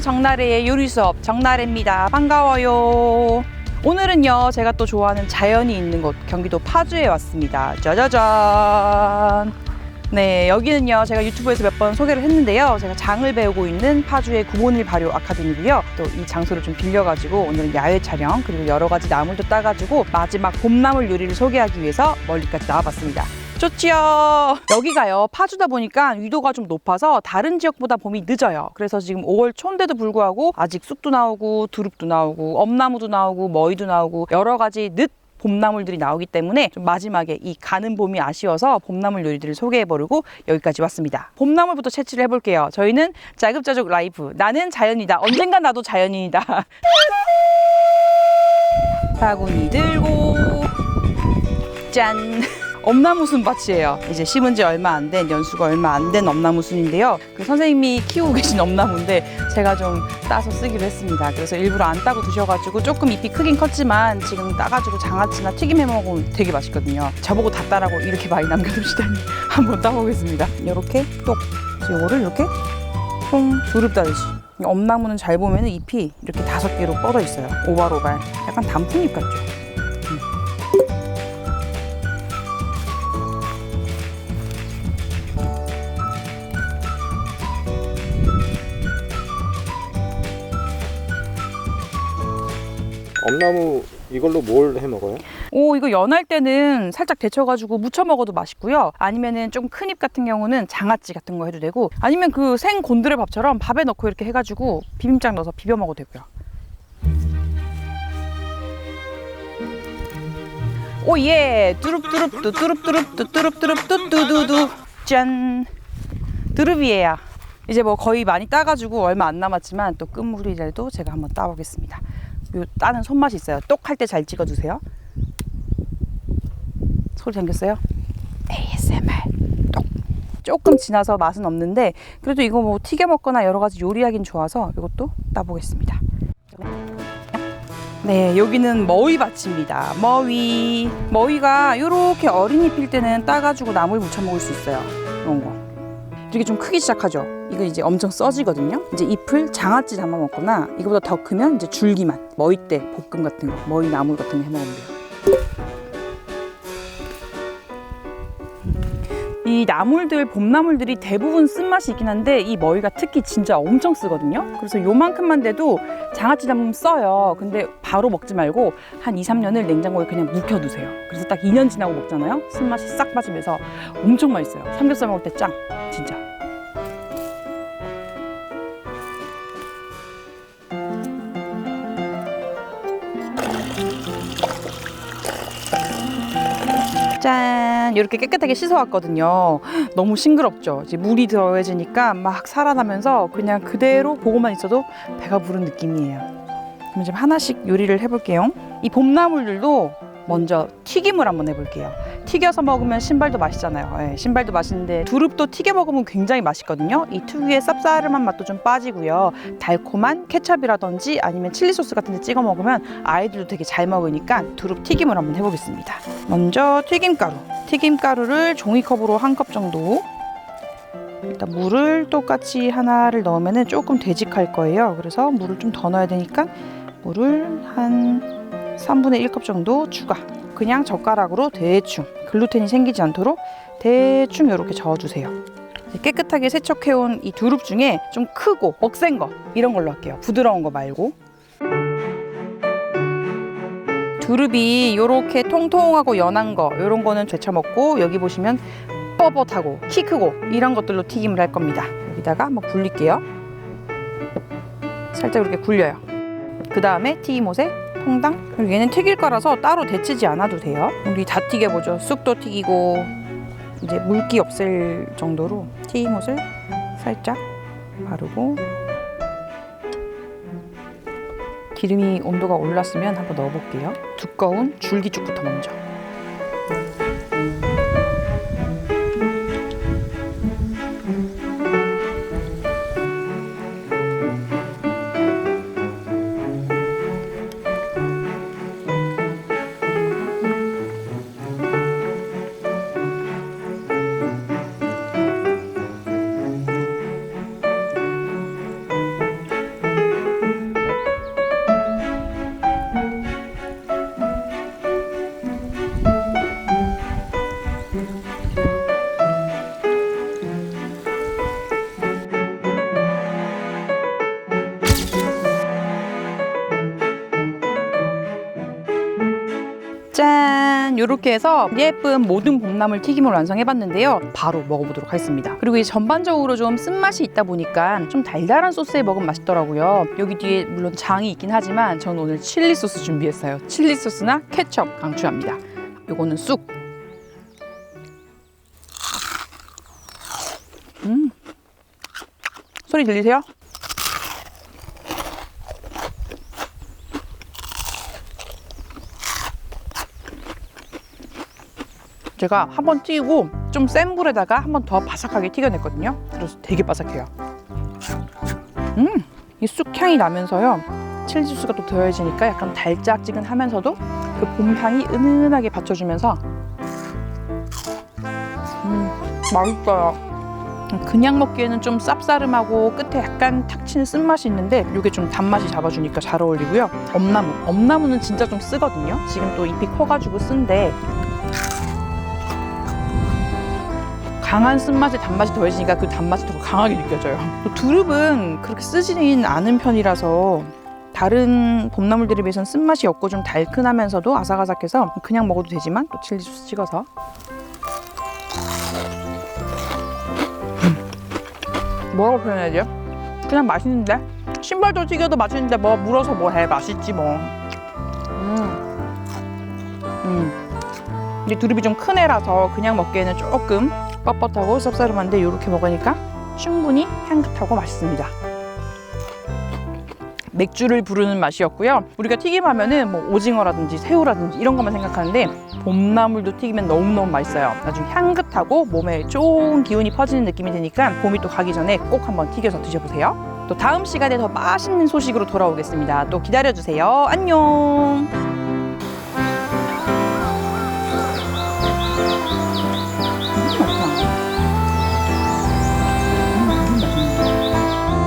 정나래의 요리 수업 정나래입니다. 반가워요. 오늘은요 제가 또 좋아하는 자연이 있는 곳 경기도 파주에 왔습니다. 짜자잔. 네, 여기는요 제가 유튜브에서 몇 번 소개를 했는데요, 제가 장을 배우고 있는 파주의 구본일 발효 아카데미고요. 또 이 장소를 좀 빌려가지고 오늘은 야외 촬영 그리고 여러 가지 나물도 따가지고 마지막 봄나물 요리를 소개하기 위해서 멀리까지 나와봤습니다. 좋지요. 여기가요 파주다 보니까 위도가 좀 높아서 다른 지역보다 봄이 늦어요. 그래서 지금 5월 초인데도 불구하고 아직 쑥도 나오고 두릅도 나오고 엄나무도 나오고 머위도 나오고 여러 가지 봄나물들이 나오기 때문에 좀 마지막에 이 가는 봄이 아쉬워서 봄나물 요리들을 소개해보려고 여기까지 왔습니다. 봄나물부터 채취를 해볼게요. 저희는 자급자족 라이프, 나는 자연이다, 언젠간 나도 자연인이다. 바구니 들고 짠! 엄나무 순밭이에요. 이제 심은 지 얼마 안 된, 연수가 얼마 안 된 엄나무 순인데요. 그 선생님이 키우고 계신 엄나무인데 제가 좀 따서 쓰기로 했습니다. 그래서 일부러 안 따고 두셔가지고 조금 잎이 크긴 컸지만 지금 따가지고 장아찌나 튀김해 먹으면 되게 맛있거든요. 저보고 다 따라고 이렇게 많이 남겨두시다니 한번 따보겠습니다. 이렇게 똑, 이거를 이렇게 통 두릅 따듯이. 엄나무는 잘 보면 잎이 이렇게 5개로 뻗어 있어요. 오발오발. 약간 단풍잎 같죠? 엄나무 이걸로 뭘 해 먹어요? 이거 연할 때는 살짝 데쳐가지고 무쳐 먹어도 맛있고요. 아니면은 좀 큰 잎 같은 경우는 장아찌 같은 거 해도 되고, 아니면 그 생 곤드레 밥처럼 밥에 넣고 이렇게 해가지고 비빔장 넣어서 비벼 먹어도 되고요. 오예! 뚜릅뚜릅뚜 뚜릅뚜릅뚜 뚜릅뚜릅뚜 뚜두두 짠! 두릅이에요. 이제 뭐 거의 많이 따가지고 얼마 안 남았지만 또 끝물이라도 제가 한번 따보겠습니다. 요 따는 손맛이 있어요. 똑 할 때 잘 찍어주세요. 소리 잠겼어요? ASMR 똑. 조금 지나서 맛은 없는데 그래도 이거 뭐 튀겨 먹거나 여러 가지 요리하긴 좋아서 이것도 따보겠습니다. 네, 여기는 머위밭입니다. 머위가 이렇게 어린 잎일 때는 따가지고 나물 무쳐 먹을 수 있어요. 이런 거 이렇게 좀 크기 시작하죠. 이거 이제 엄청 써지거든요. 이제 잎을 장아찌 담아 먹거나 이거보다 더 크면 이제 줄기만 머위대 볶음 같은 거, 머위 나물 같은 거 해 먹으면 돼요. 이 나물들, 봄나물들이 대부분 쓴맛이 있긴 한데 이 머위가 특히 진짜 엄청 쓰거든요. 그래서 요만큼만 돼도 장아찌 담으면 써요. 근데 바로 먹지 말고 한 2, 3년을 냉장고에 그냥 묵혀두세요. 그래서 딱 2년 지나고 먹잖아요. 쓴맛이 싹 빠지면서 엄청 맛있어요. 삼겹살 먹을 때 짱! 진짜. 짠! 이렇게 깨끗하게 씻어왔거든요. 너무 싱그럽죠? 이제 물이 더해지니까 막 살아나면서 그냥 그대로 보고만 있어도 배가 부른 느낌이에요. 그럼 지금 하나씩 요리를 해볼게요. 이 봄나물들도 먼저 튀김을 한번 해볼게요. 튀겨서 먹으면 신발도 맛있잖아요. 네, 신발도 맛있는데 두릅도 튀겨 먹으면 굉장히 맛있거든요. 이 특유의 쌉싸름한 맛도 좀 빠지고요. 달콤한 케첩이라든지 아니면 칠리 소스 같은 데 찍어 먹으면 아이들도 되게 잘 먹으니까 두릅 튀김을 한번 해보겠습니다. 먼저 튀김가루를 종이컵으로 1컵 정도. 일단 물을 똑같이 하나를 넣으면 조금 되직할 거예요. 그래서 물을 좀 더 넣어야 되니까 물을 한 3분의 1컵 정도 추가. 그냥 젓가락으로 대충 글루텐이 생기지 않도록 대충 이렇게 저어주세요. 깨끗하게 세척해온 이 두릅 중에 좀 크고 억센 거 이런 걸로 할게요. 부드러운 거 말고. 두릅이 이렇게 통통하고 연한 거 이런 거는 데쳐먹고, 여기 보시면 뻣뻣하고 키 크고 이런 것들로 튀김을 할 겁니다. 여기다가 한번 굴릴게요. 살짝 이렇게 굴려요. 그 다음에 튀김옷에 통당. 그리고 얘는 튀길 거라서 따로 데치지 않아도 돼요. 우리 다 튀겨보죠. 쑥도 튀기고 이제 물기 없앨 정도로 튀김옷을 살짝 바르고, 기름이 온도가 올랐으면 한번 넣어볼게요. 두꺼운 줄기죽부터 먼저. 이렇게 해서 예쁜 모든 봄나물 튀김을 완성해봤는데요. 바로 먹어보도록 하겠습니다. 그리고 이 전반적으로 좀 쓴맛이 있다 보니까 좀 달달한 소스에 먹으면 맛있더라고요. 여기 뒤에 물론 장이 있긴 하지만 저는 오늘 칠리 소스 준비했어요. 칠리 소스나 케첩 강추합니다. 요거는 쑥. 소리 들리세요? 제가 한번 튀기고 좀 센 불에다가 한번 더 바삭하게 튀겨냈거든요. 그래서 되게 바삭해요. 이 쑥향이 나면서요. 칠리 소스가 또 더해지니까 약간 달짝지근하면서도 그 봄향이 은은하게 받쳐주면서 맛있어요. 그냥 먹기에는 좀 쌉싸름하고 끝에 약간 탁 치는 쓴맛이 있는데 이게 좀 단맛이 잡아주니까 잘 어울리고요. 엄나무는 진짜 좀 쓰거든요. 지금 또 잎이 커가지고 쓴데 강한 쓴맛에 단맛이 더해지니까 그 단맛이 더 강하게 느껴져요. 또 두릅은 그렇게 쓰지는 않은 편이라서 다른 봄나물들에 비해서는 쓴맛이 없고 좀 달큰하면서도 아삭아삭해서 그냥 먹어도 되지만 또 칠리 소스 찍어서 뭐라고 표현해야 돼요? 그냥 맛있는데? 신발도 튀겨도 맛있는데 뭐 물어서 뭐 해. 맛있지 뭐. 근데 두릅이 좀 큰 애라서 그냥 먹기에는 조금 뻣뻣하고 쌉싸름한데 이렇게 먹으니까 충분히 향긋하고 맛있습니다. 맥주를 부르는 맛이었고요. 우리가 튀김하면은 뭐 오징어라든지 새우라든지 이런 것만 생각하는데 봄나물도 튀기면 너무너무 맛있어요. 아주 향긋하고 몸에 좋은 기운이 퍼지는 느낌이 드니까 봄이 또 가기 전에 꼭 한번 튀겨서 드셔보세요. 또 다음 시간에 더 맛있는 소식으로 돌아오겠습니다. 또 기다려주세요. 안녕.